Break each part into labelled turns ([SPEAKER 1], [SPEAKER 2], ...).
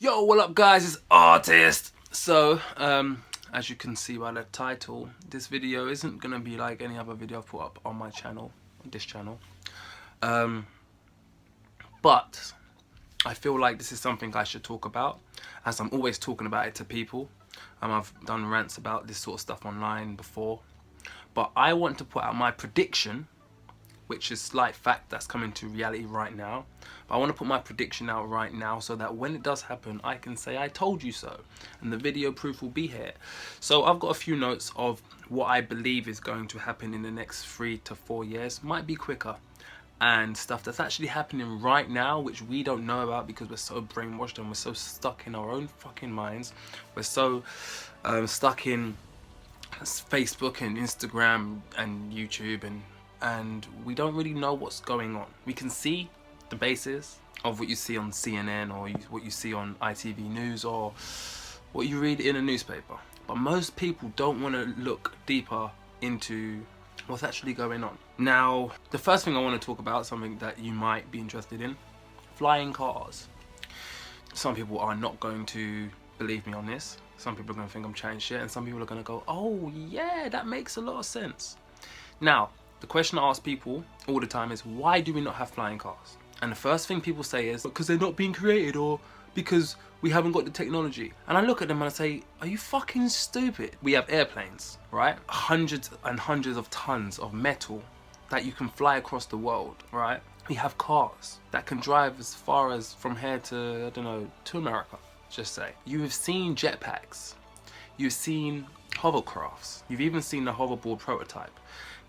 [SPEAKER 1] Yo, what up guys, it's Artist. So, as you can see by the title, this video isn't gonna be like any other video I've put up on my channel, this channel. But I feel like this is something I should talk about, as I'm always talking about it to people. I've done rants about this sort of stuff online before. But I want to put out my prediction, which is slight fact that's coming to reality right now. But I want to put my prediction out right now so that when it does happen, I can say I told you so, and the video proof will be here. So I've got a few notes of what I believe is going to happen in the next 3 to 4 years, might be quicker, and stuff that's actually happening right now which we don't know about because we're so brainwashed and we're so stuck in our own fucking minds. We're so stuck in Facebook and Instagram and YouTube, and we don't really know what's going on. We can see the basis of what you see on CNN or what you see on ITV News or what you read in a newspaper, but most people don't want to look deeper into what's actually going on. Now, the first thing I want to talk about, something that you might be interested in: flying cars. Some people are not going to believe me on this. Some people are going to think I'm chatting shit, and some people are going to go, oh yeah, that makes a lot of sense. Now, the question I ask people all the time is, why do we not have flying cars? And the first thing people say is, because they're not being created, or because we haven't got the technology. And I look at them and I say, are you fucking stupid? We have airplanes, right? Hundreds and hundreds of tons of metal that you can fly across the world, right? We have cars that can drive as far as from here to, I don't know, to America, just say. You have seen jetpacks. You've seen hovercrafts. You've even seen the hoverboard prototype.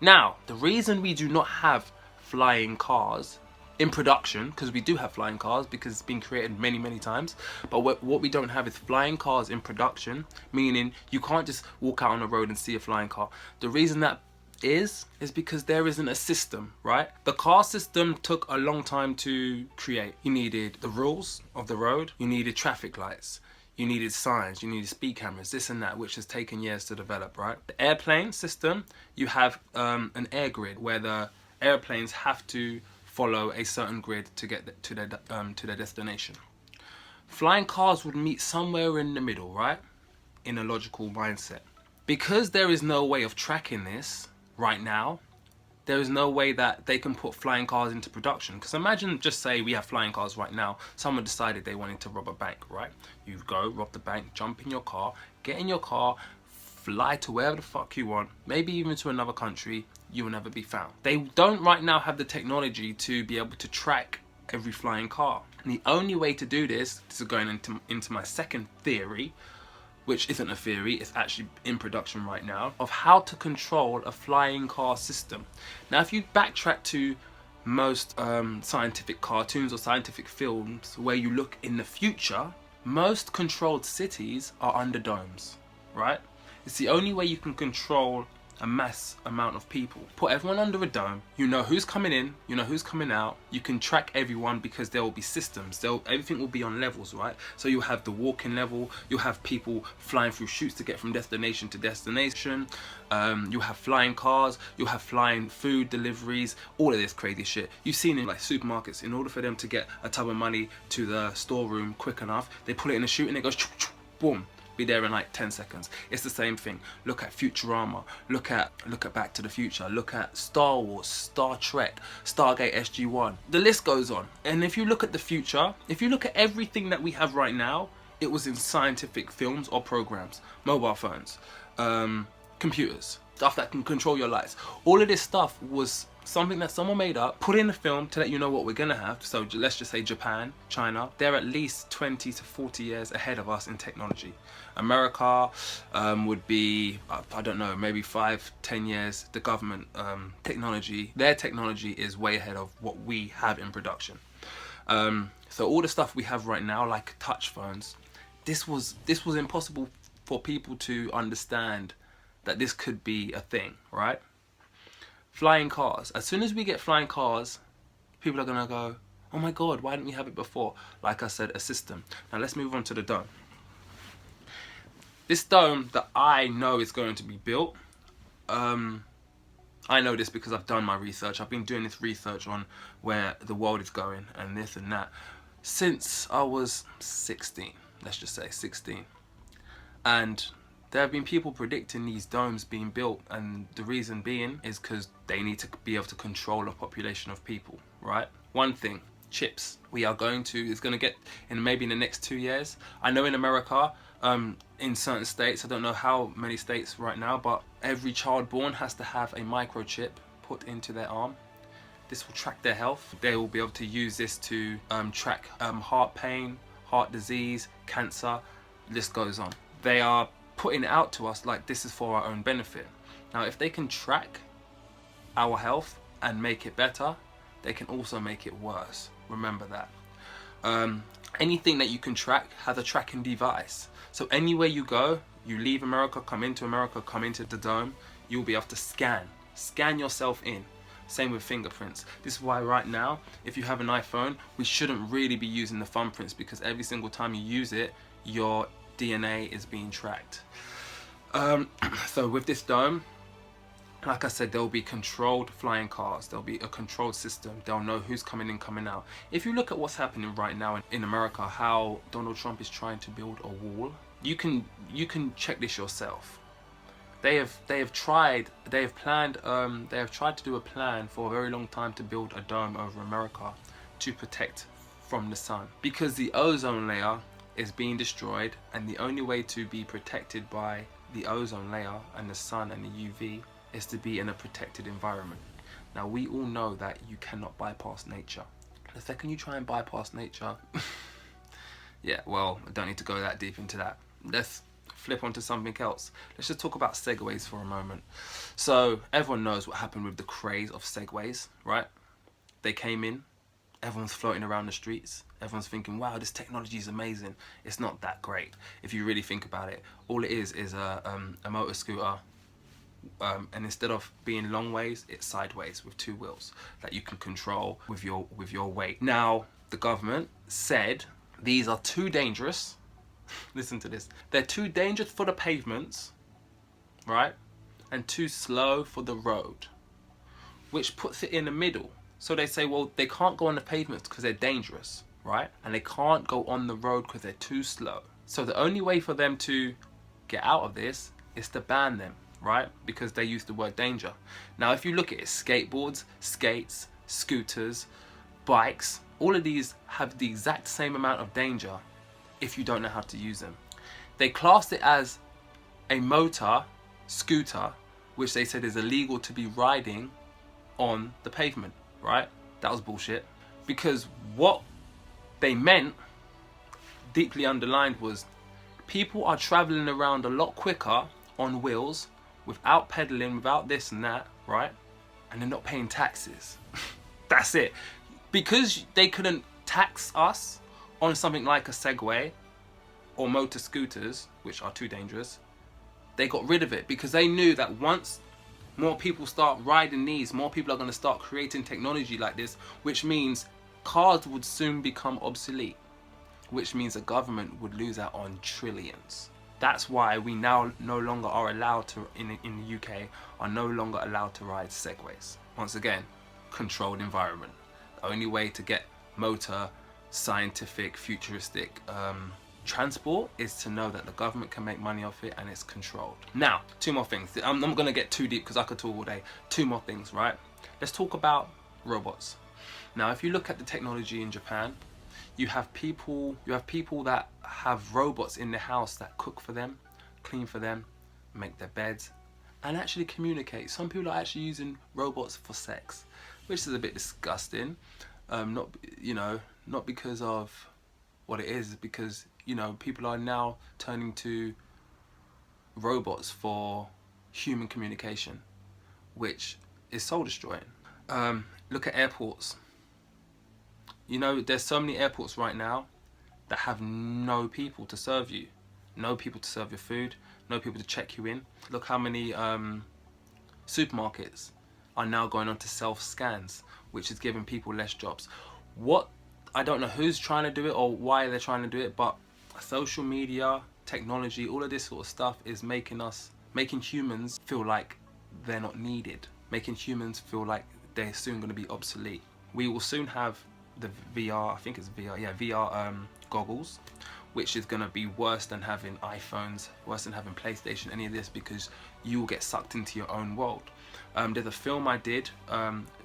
[SPEAKER 1] Now, the reason we do not have flying cars in production, because we do have flying cars because it's been created many, many times, but what we don't have is flying cars in production, meaning you can't just walk out on the road and see a flying car. The reason that is because there isn't a system, right? The car system took a long time to create. You needed the rules of the road, you needed traffic lights, you needed signs, you needed speed cameras, this and that, which has taken years to develop, right? The airplane system, you have an air grid where the airplanes have to follow a certain grid to get to their destination. Flying cars would meet somewhere in the middle, right? In a logical mindset. Because there is no way of tracking this right now, there is no way that they can put flying cars into production. Because imagine, just say we have flying cars right now, someone decided they wanted to rob a bank, right? You go, rob the bank, jump in your car, get in your car, fly to wherever the fuck you want, maybe even to another country, you will never be found. They don't right now have the technology to be able to track every flying car. And the only way to do this is going into my second theory, which isn't a theory, it's actually in production right now, of how to control a flying car system. Now, if you backtrack to most scientific cartoons or scientific films where you look in the future, most controlled cities are under domes, right? It's the only way you can control a mass amount of people. Put everyone under a dome, you know who's coming in, you know who's coming out, you can track everyone because there will be systems, everything will be on levels, right? So you have the walking level, you have people flying through chutes to get from destination to destination, you have flying cars, you have flying food deliveries, all of this crazy shit. You've seen in like supermarkets, in order for them to get a tub of money to the storeroom quick enough, they put it in a chute and it goes boom. Be there in like 10 seconds. It's the same thing. Look at Futurama, look at Back to the Future, look at Star Wars, Star Trek, Stargate SG-1. The list goes on. And if you look at the future, if you look at everything that we have right now, it was in scientific films or programs, mobile phones, computers, stuff that can control your lights. All of this stuff was something that someone made up, put in a film to let you know what we're gonna have. So let's just say Japan, China, they're at least 20 to 40 years ahead of us in technology. America would be, I don't know, maybe 5-10 years. The government technology, their technology is way ahead of what we have in production. So all the stuff we have right now, like touch phones, this was impossible for people to understand that this could be a thing, right? Flying cars. As soon as we get flying cars, people are gonna go, oh my god, why didn't we have it before? Like I said, a system. Now let's move on to the dome. This dome that I know is going to be built, I know this because I've done my research. I've been doing this research on where the world is going and this and that since I was 16. let's just say 16. And there have been people predicting these domes being built, and the reason being is because they need to be able to control a population of people, right? One thing, chips. It's going to get, maybe in the next 2 years. I know in America, in certain states, I don't know how many states right now, but every child born has to have a microchip put into their arm. This will track their health. They will be able to use this to track heart pain, heart disease, cancer, list goes on. They are putting it out to us like this is for our own benefit. Now, if they can track our health and make it better, they can also make it worse. Remember that. Anything that you can track has a tracking device. So anywhere you go, you leave America, come into the dome, you'll be able to scan yourself in. Same with fingerprints. This is why right now, if you have an iPhone, we shouldn't really be using the thumbprints, because every single time you use it, your DNA is being tracked. So with this dome, like I said, there'll be controlled flying cars. There'll be a controlled system. They'll know who's coming in, coming out. If you look at what's happening right now in America, how Donald Trump is trying to build a wall, you can check this yourself. They have tried to do a plan for a very long time to build a dome over America to protect from the sun, because the ozone layer is being destroyed, and the only way to be protected by the ozone layer and the sun and the UV is to be in a protected environment. Now, we all know that you cannot bypass nature. The second you try and bypass nature, yeah, well, I don't need to go that deep into that. Let's flip onto something else. Let's just talk about segways for a moment. So everyone knows what happened with the craze of segways, right? They came in, everyone's floating around the streets, everyone's thinking, wow, this technology is amazing. It's not that great if you really think about it. All it is a motor scooter, and instead of being long ways, it's sideways with 2 wheels that you can control with your weight. Now, the government said these are too dangerous. Listen to this. They're too dangerous for the pavements, right? And too slow for the road, which puts it in the middle. So they say, well, they can't go on the pavements because they're dangerous, right? And they can't go on the road because they're too slow. So the only way for them to get out of this is to ban them, right? Because they use the word danger. Now, if you look at it, skateboards, skates, scooters, bikes, all of these have the exact same amount of danger if you don't know how to use them. They classed it as a motor scooter, which they said is illegal to be riding on the pavement, right? That was bullshit. Because what they meant, deeply underlined, was people are traveling around a lot quicker on wheels, without pedaling, without this and that, right? And they're not paying taxes. That's it. Because they couldn't tax us on something like a Segway or motor scooters, which are too dangerous, they got rid of it, because they knew that once more people start riding these, more people are going to start creating technology like this, which means cars would soon become obsolete, which means the government would lose out on trillions. That's why we now no longer are allowed to, in the UK, are no longer allowed to ride Segways. Once again, controlled environment. The only way to get motor, scientific, futuristic transport is to know that the government can make money off it and it's controlled. Now, 2 more things. I'm not going to get too deep because I could talk all day. 2 more things, right? Let's talk about robots. Now, if you look at the technology in Japan, you have people that have robots in the house that cook for them, clean for them, make their beds, and actually communicate. Some people are actually using robots for sex, which is a bit disgusting. Not because of what it is, because people are now turning to robots for human communication, which is soul destroying. Look at airports. There's so many airports right now that have no people to serve you, no people to serve your food, no people to check you in. Look how many supermarkets are now going on to self-scans, which is giving people less jobs. I don't know who's trying to do it or why they're trying to do it, but social media, technology, all of this sort of stuff is making humans feel like they're not needed, making humans feel like they're soon going to be obsolete. We will soon have the VR, I think it's VR, yeah, VR goggles, which is going to be worse than having iPhones, worse than having PlayStation, any of this, because you will get sucked into your own world. There's a film I did,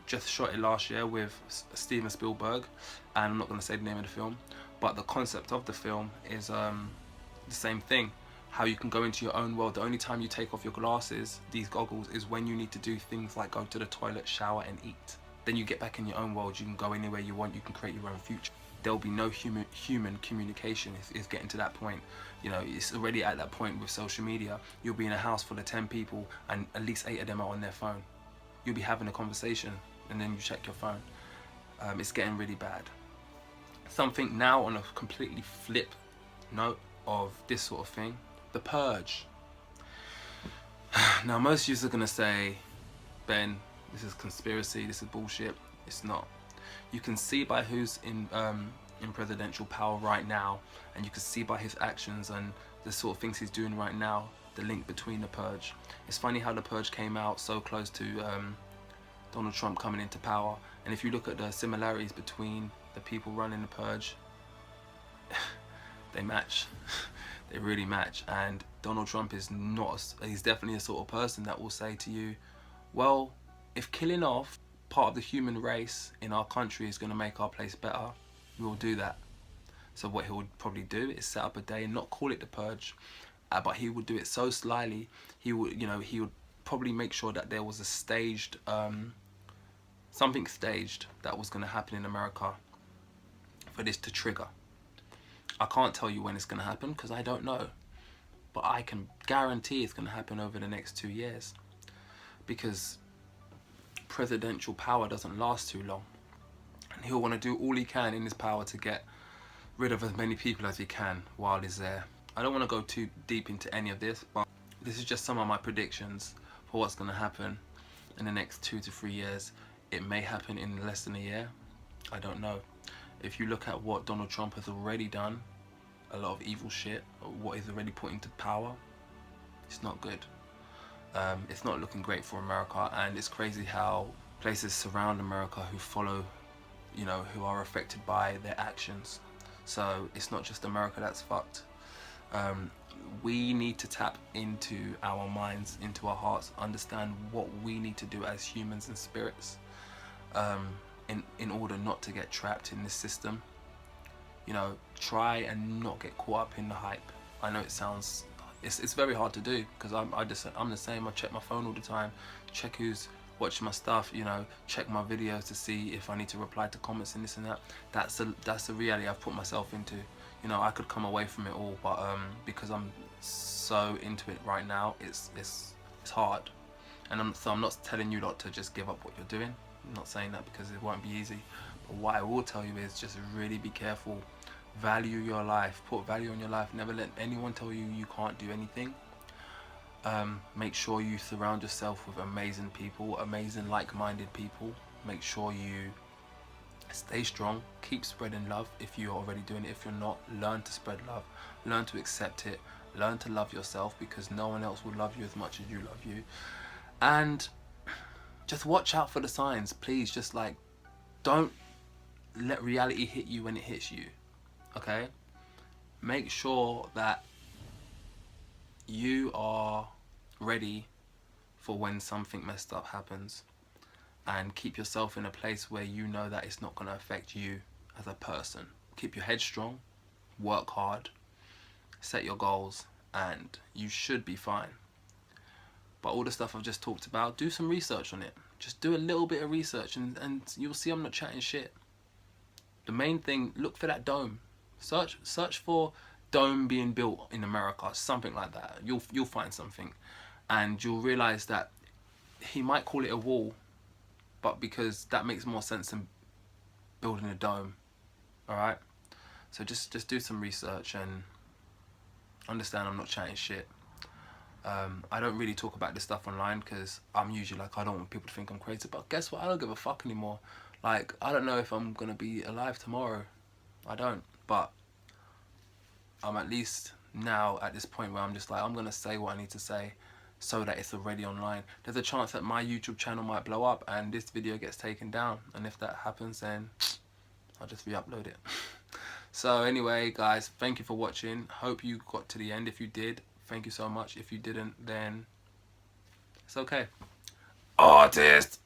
[SPEAKER 1] just shot it last year with Steven Spielberg, and I'm not going to say the name of the film, but the concept of the film is the same thing. How you can go into your own world. The only time you take off your glasses, these goggles, is when you need to do things like go to the toilet, shower and eat. Then you get back in your own world. You can go anywhere you want. You can create your own future. There'll be no human communication. It's getting to that point. You know, it's already at that point with social media. You'll be in a house full of 10 people and at least 8 of them are on their phone. You'll be having a conversation and then you check your phone. It's getting really bad. Something now on a completely flip note of this sort of thing, the purge. Now most of you are going to say, Ben, this is conspiracy, this is bullshit. It's not. You can see by who's in presidential power right now, and you can see by his actions and the sort of things he's doing right now, the link between the purge. It's funny how the purge came out so close to Donald Trump coming into power, and if you look at the similarities between the people running the purge, they match. They really match. And Donald Trump is not, he's definitely a sort of person that will say to you, well, if killing off part of the human race in our country is going to make our place better, we will do that. So what he would probably do is set up a day and not call it the purge, but he would do it so slyly. He would, you know, he would probably make sure that there was a staged, something staged that was going to happen in America for this to trigger. I can't tell you when it's going to happen because I don't know, but I can guarantee it's going to happen over the next 2 years, because presidential power doesn't last too long, and he'll want to do all he can in his power to get rid of as many people as he can while he's there. I don't want to go too deep into any of this, but this is just some of my predictions for what's going to happen in the next 2 to 3 years. It may happen in less than a year. I don't know. If you look at what Donald Trump has already done, a lot of evil shit, what he's already put into power, it's not good. It's not looking great for America, and it's crazy how places surround America who follow, you know, who are affected by their actions. So it's not just America that's fucked. We need to tap into our minds, into our hearts, understand what we need to do as humans and spirits, in order not to get trapped in this system. You know, try and not get caught up in the hype. I know it sounds, it's very hard to do, because I'm the same. I check my phone all the time, check who's watching my stuff, you know, check my videos to see if I need to reply to comments and this and that. That's the reality I've put myself into. You know, I could come away from it all, but because I'm so into it right now, it's hard. And I'm not telling you not to just give up what you're doing. I'm not saying that because it won't be easy. But what I will tell you is just really be careful. Value your life. Put value on your life. Never let anyone tell you you can't do anything. Make sure you surround yourself with amazing people, amazing like-minded people. Make sure you stay strong. Keep spreading love if you're already doing it. If you're not, learn to spread love. Learn to accept it. Learn to love yourself, because no one else will love you as much as you love you. And just watch out for the signs, please. Just like, don't let reality hit you when it hits you, okay? Make sure that you are ready for when something messed up happens, and keep yourself in a place where you know that it's not going to affect you as a person. Keep your head strong, work hard, set your goals, and you should be fine. But all the stuff I've just talked about, do some research on it. Just do a little bit of research, and you'll see I'm not chatting shit. The main thing, look for that dome. Search for dome being built in America, something like that. You'll find something, and you'll realize that he might call it a wall, but because that makes more sense than building a dome. All right. So just do some research and understand I'm not chatting shit. I don't really talk about this stuff online because I'm usually like, I don't want people to think I'm crazy, but guess what? I don't give a fuck anymore. Like, I don't know if I'm gonna be alive tomorrow. I don't, but I'm at least now at this point where I'm just like, I'm gonna say what I need to say so that it's already online. There's a chance that my YouTube channel might blow up and this video gets taken down, and if that happens, then I'll just re-upload it. So anyway, guys, thank you for watching. Hope you got to the end. If you did, thank you so much. If you didn't, then it's okay. Artist.